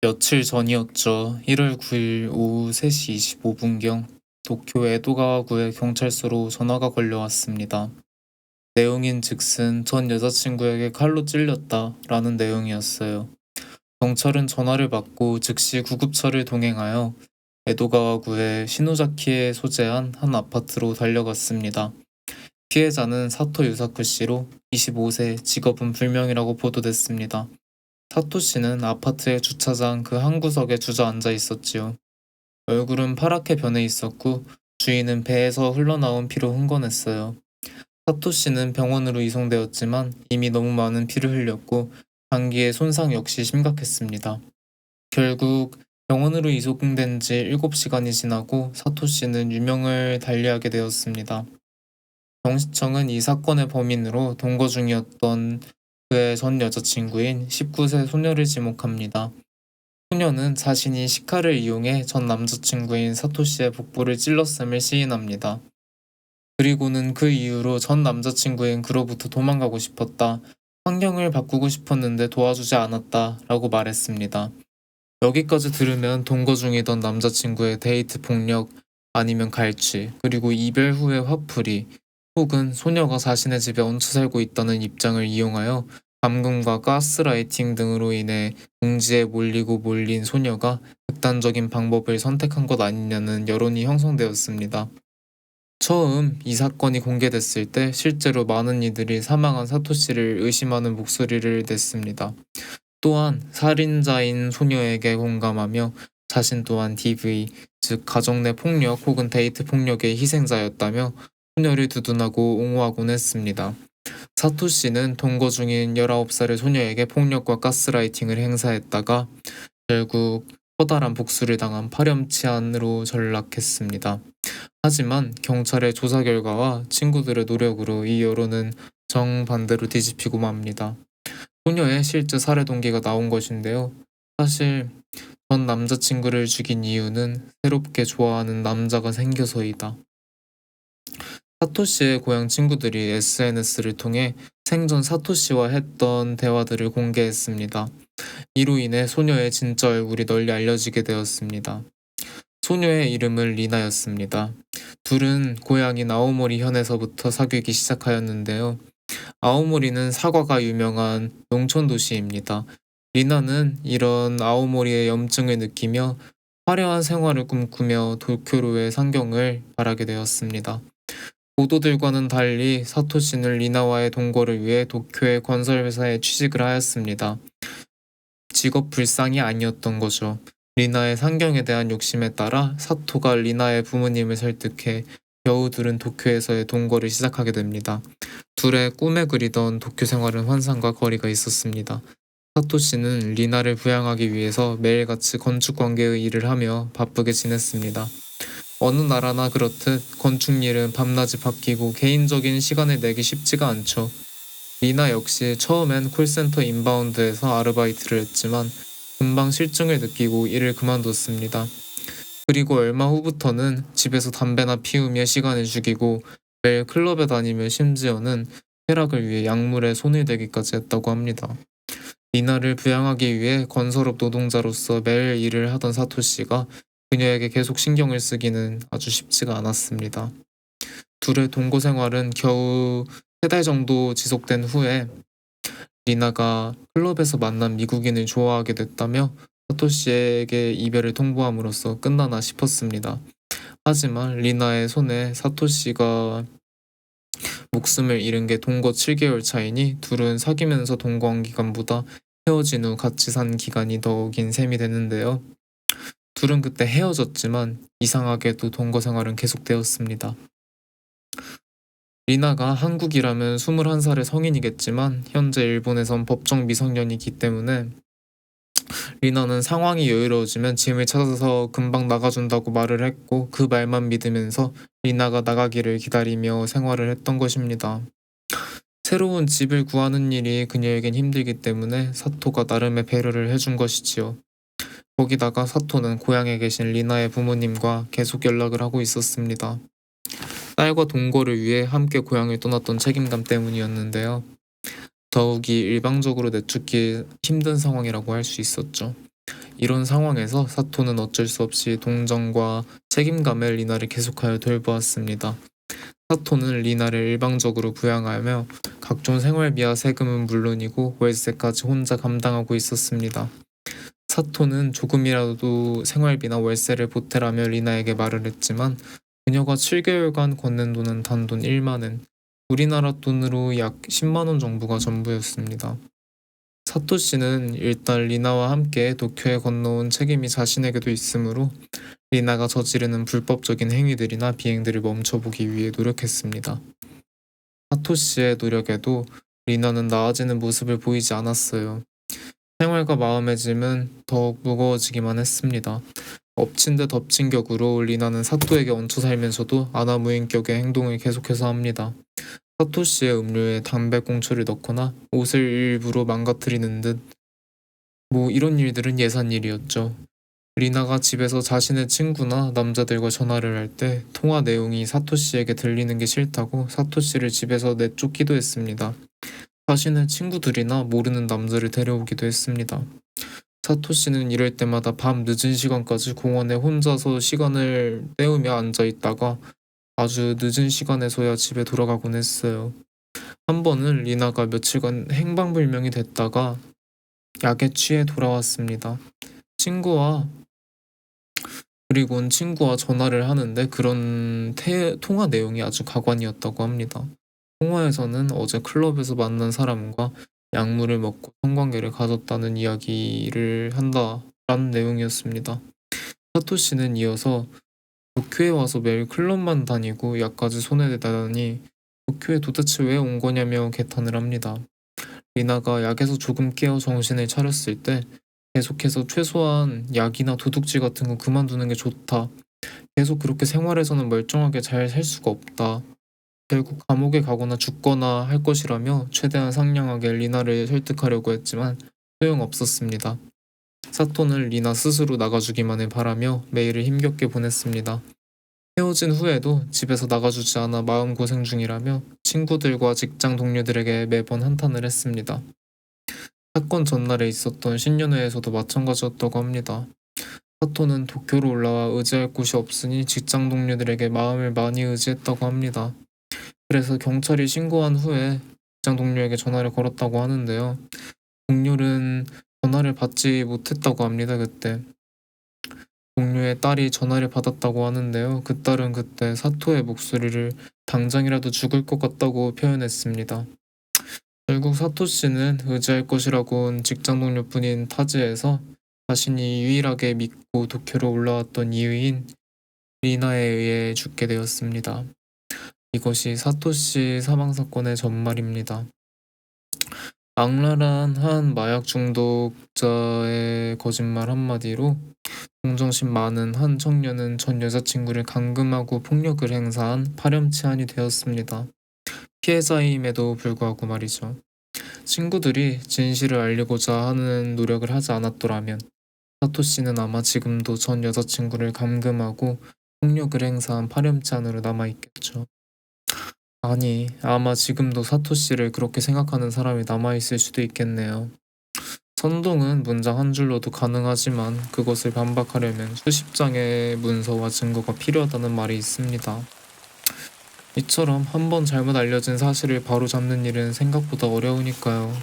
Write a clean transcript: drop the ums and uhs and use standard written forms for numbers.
며칠 전이었죠. 1월 9일 오후 3시 25분경 도쿄 에도가와구의 경찰서로 전화가 걸려왔습니다. 내용인 즉슨 전 여자친구에게 칼로 찔렸다 라는 내용이었어요. 경찰은 전화를 받고 즉시 구급차를 동행하여 에도가와구의 시노자키에 소재한 한 아파트로 달려갔습니다. 피해자는 사토 유사쿠 씨로 25세, 직업은 불명이라고 보도됐습니다. 사토 씨는 아파트의 주차장 그 한 구석에 주저앉아 있었지요. 얼굴은 파랗게 변해 있었고 주인은 배에서 흘러나온 피로 흥건했어요. 사토 씨는 병원으로 이송되었지만 이미 너무 많은 피를 흘렸고 장기의 손상 역시 심각했습니다. 결국 병원으로 이송된 지 7시간이 지나고 사토 씨는 유명을 달리하게 되었습니다. 경시청은 이 사건의 범인으로 동거 중이었던 그의 전 여자친구인 19세 소녀를 지목합니다. 소녀는 자신이 시카를 이용해 전 남자친구인 사토시의 복부를 찔렀음을 시인합니다. 그리고는 그 이후로 전 남자친구인 그로부터 도망가고 싶었다. 환경을 바꾸고 싶었는데 도와주지 않았다. 라고 말했습니다. 여기까지 들으면 동거 중이던 남자친구의 데이트 폭력, 아니면 갈취, 그리고 이별 후의 화풀이, 혹은 소녀가 자신의 집에 얹혀 살고 있다는 입장을 이용하여 감금과 가스라이팅 등으로 인해 궁지에 몰리고 몰린 소녀가 극단적인 방법을 선택한 것 아니냐는 여론이 형성되었습니다. 처음 이 사건이 공개됐을 때 실제로 많은 이들이 사망한 사토씨를 의심하는 목소리를 냈습니다. 또한 살인자인 소녀에게 공감하며 자신 또한 DV, 즉 가정 내 폭력 혹은 데이트 폭력의 희생자였다며 소녀를 두둔하고 옹호하곤 했습니다. 사토 씨는 동거 중인 19살의 소녀에게 폭력과 가스라이팅을 행사했다가 결국 커다란 복수를 당한 파렴치한으로 전락했습니다. 하지만 경찰의 조사 결과와 친구들의 노력으로 이 여론은 정반대로 뒤집히고 맙니다. 소녀의 실제 살해 동기가 나온 것인데요. 사실 전 남자친구를 죽인 이유는 새롭게 좋아하는 남자가 생겨서이다. 사토시의 고향 친구들이 SNS를 통해 생전 사토시와 했던 대화들을 공개했습니다. 이로 인해 소녀의 진짜 얼굴이 널리 알려지게 되었습니다. 소녀의 이름은 리나였습니다. 둘은 고향인 아오모리 현에서부터 사귀기 시작하였는데요. 아오모리는 사과가 유명한 농촌 도시입니다. 리나는 이런 아오모리의 염증을 느끼며 화려한 생활을 꿈꾸며 도쿄로의 상경을 바라게 되었습니다. 보도들과는 달리 사토시는 리나와의 동거를 위해 도쿄의 건설회사에 취직을 하였습니다. 직업 불상이 아니었던 거죠. 리나의 상경에 대한 욕심에 따라 사토가 리나의 부모님을 설득해 겨우 둘은 도쿄에서의 동거를 시작하게 됩니다. 둘의 꿈에 그리던 도쿄 생활은 환상과 거리가 있었습니다. 사토 씨는 리나를 부양하기 위해서 매일같이 건축 관계의 일을 하며 바쁘게 지냈습니다. 어느 나라나 그렇듯 건축 일은 밤낮이 바뀌고 개인적인 시간을 내기 쉽지가 않죠. 리나 역시 처음엔 콜센터 인바운드에서 아르바이트를 했지만 금방 실증을 느끼고 일을 그만뒀습니다. 그리고 얼마 후부터는 집에서 담배나 피우며 시간을 죽이고 매일 클럽에 다니며 심지어는 쾌락을 위해 약물에 손을 대기까지 했다고 합니다. 리나를 부양하기 위해 건설업 노동자로서 매일 일을 하던 사토씨가 그녀에게 계속 신경을 쓰기는 아주 쉽지가 않았습니다. 둘의 동거 생활은 겨우 3달 정도 지속된 후에 리나가 클럽에서 만난 미국인을 좋아하게 됐다며 사토씨에게 이별을 통보함으로써 끝나나 싶었습니다. 하지만 리나의 손에 사토씨가 목숨을 잃은 게 동거 7개월 차이니 둘은 사귀면서 동거한 기간보다 헤어진 후 같이 산 기간이 더 긴 셈이 되는데요. 둘은 그때 헤어졌지만 이상하게도 동거 생활은 계속되었습니다. 리나가 한국이라면 21살의 성인이겠지만 현재 일본에선 법정 미성년이기 때문에 리나는 상황이 여유로워지면 짐을 찾아서 금방 나가준다고 말을 했고 그 말만 믿으면서 리나가 나가기를 기다리며 생활을 했던 것입니다. 새로운 집을 구하는 일이 그녀에겐 힘들기 때문에 사토가 나름의 배려를 해준 것이지요. 거기다가 사토는 고향에 계신 리나의 부모님과 계속 연락을 하고 있었습니다. 딸과 동거를 위해 함께 고향을 떠났던 책임감 때문이었는데요. 더욱이 일방적으로 내쫓기 힘든 상황이라고 할 수 있었죠. 이런 상황에서 사토는 어쩔 수 없이 동정과 책임감에 리나를 계속하여 돌보았습니다. 사토는 리나를 일방적으로 부양하며 각종 생활비와 세금은 물론이고 월세까지 혼자 감당하고 있었습니다. 사토는 조금이라도 생활비나 월세를 보태라며 리나에게 말을 했지만 그녀가 7개월간 건넨 돈은 단돈 1만엔, 우리나라 돈으로 약 10만원 정도가 전부였습니다. 사토 씨는 일단 리나와 함께 도쿄에 건너온 책임이 자신에게도 있으므로 리나가 저지르는 불법적인 행위들이나 비행들을 멈춰보기 위해 노력했습니다. 사토 씨의 노력에도 리나는 나아지는 모습을 보이지 않았어요. 생활과 마음의 짐은 더욱 무거워지기만 했습니다. 엎친 데 덮친 격으로 리나는 사토에게 얹혀 살면서도 아나무인격의 행동을 계속해서 합니다. 사토 씨의 음료에 담배 꽁초를 넣거나 옷을 일부러 망가뜨리는 듯 이런 일들은 예산일이었죠. 리나가 집에서 자신의 친구나 남자들과 전화를 할 때 통화 내용이 사토 씨에게 들리는 게 싫다고 사토 씨를 집에서 내쫓기도 했습니다. 자신의 친구들이나 모르는 남자를 데려오기도 했습니다. 사토 씨는 이럴 때마다 밤 늦은 시간까지 공원에 혼자서 시간을 때우며 앉아 있다가 아주 늦은 시간에서야 집에 돌아가곤 했어요. 한 번은 리나가 며칠간 행방불명이 됐다가 약에 취해 돌아왔습니다. 그리고는 친구와 전화를 하는데 그런 통화 내용이 아주 가관이었다고 합니다. 통화에서는 어제 클럽에서 만난 사람과 약물을 먹고 성관계를 가졌다는 이야기를 한다라는 내용이었습니다. 사토 씨는 이어서 도쿄에 와서 매일 클럽만 다니고 약까지 손에 대다니 도쿄에 도대체 왜 온 거냐며 개탄을 합니다. 리나가 약에서 조금 깨어 정신을 차렸을 때 계속해서 최소한 약이나 도둑질 같은 거 그만두는 게 좋다. 계속 그렇게 생활에서는 멀쩡하게 잘 살 수가 없다. 결국 감옥에 가거나 죽거나 할 것이라며 최대한 상냥하게 리나를 설득하려고 했지만 소용없었습니다. 사토는 리나 스스로 나가주기만을 바라며 매일을 힘겹게 보냈습니다. 헤어진 후에도 집에서 나가주지 않아 마음고생 중이라며 친구들과 직장 동료들에게 매번 한탄을 했습니다. 사건 전날에 있었던 신년회에서도 마찬가지였다고 합니다. 사토는 도쿄로 올라와 의지할 곳이 없으니 직장 동료들에게 마음을 많이 의지했다고 합니다. 그래서 경찰이 신고한 후에 직장 동료에게 전화를 걸었다고 하는데요. 동료는 전화를 받지 못했다고 합니다. 그때 동료의 딸이 전화를 받았다고 하는데요. 그 딸은 그때 사토의 목소리를 당장이라도 죽을 것 같다고 표현했습니다. 결국 사토 씨는 의지할 것이라고는 직장 동료뿐인 타지에서 자신이 유일하게 믿고 도쿄로 올라왔던 이유인 리나에 의해 죽게 되었습니다. 이것이 사토 씨 사망 사건의 전말입니다. 악랄한 한 마약 중독자의 거짓말 한마디로 동정심 많은 한 청년은 전 여자친구를 감금하고 폭력을 행사한 파렴치한이 되었습니다. 피해자임에도 불구하고 말이죠. 친구들이 진실을 알리고자 하는 노력을 하지 않았더라면 사토 씨는 아마 지금도 전 여자친구를 감금하고 폭력을 행사한 파렴치한으로 남아있겠죠. 아니, 아마 지금도 사토 씨를 그렇게 생각하는 사람이 남아있을 수도 있겠네요. 선동은 문장 한 줄로도 가능하지만 그것을 반박하려면 수십 장의 문서와 증거가 필요하다는 말이 있습니다. 이처럼 한번 잘못 알려진 사실을 바로잡는 일은 생각보다 어려우니까요.